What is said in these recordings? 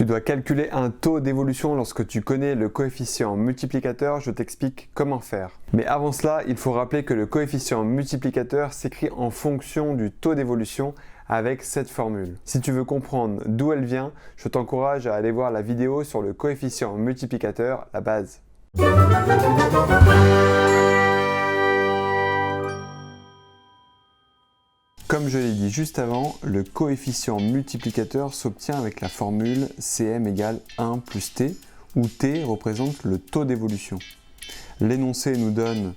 Tu dois calculer un taux d'évolution lorsque tu connais le coefficient multiplicateur, je t'explique comment faire. Mais avant cela, il faut rappeler que le coefficient multiplicateur s'écrit en fonction du taux d'évolution avec cette formule. Si tu veux comprendre d'où elle vient, je t'encourage à aller voir la vidéo sur le coefficient multiplicateur, la base. Comme je l'ai dit juste avant, le coefficient multiplicateur s'obtient avec la formule Cm égale 1 plus t, où t représente le taux d'évolution. L'énoncé nous donne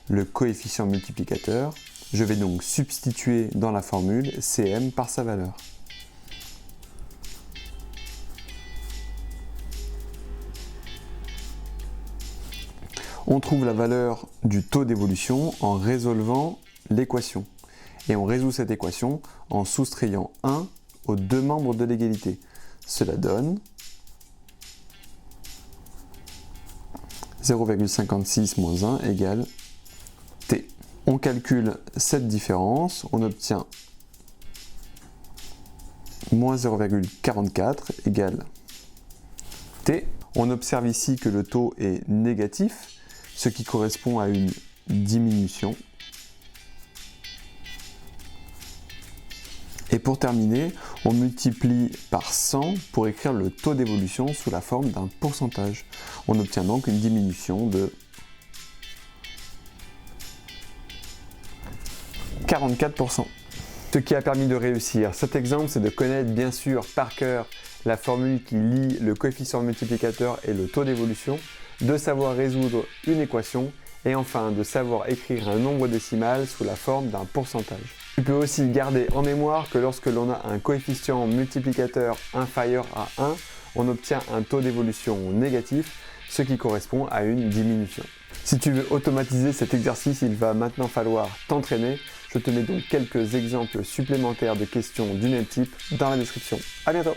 le coefficient multiplicateur. Je vais donc substituer dans la formule Cm par sa valeur. On trouve la valeur du taux d'évolution en résolvant l'équation. Et on résout cette équation en soustrayant 1 aux deux membres de l'égalité. Cela donne 0,56 moins 1 égale t. On calcule cette différence, on obtient moins 0,44 égale t. On observe ici que le taux est négatif, ce qui correspond à une diminution. Et pour terminer, on multiplie par 100 pour écrire le taux d'évolution sous la forme d'un pourcentage. On obtient donc une diminution de 44%. Ce qui a permis de réussir cet exemple, c'est de connaître bien sûr par cœur la formule qui lie le coefficient multiplicateur et le taux d'évolution, de savoir résoudre une équation et enfin de savoir écrire un nombre décimal sous la forme d'un pourcentage. Tu peux aussi garder en mémoire que lorsque l'on a un coefficient multiplicateur inférieur à 1, on obtient un taux d'évolution négatif, ce qui correspond à une diminution. Si tu veux automatiser cet exercice, il va maintenant falloir t'entraîner. Je te mets donc quelques exemples supplémentaires de questions du même type dans la description. À bientôt!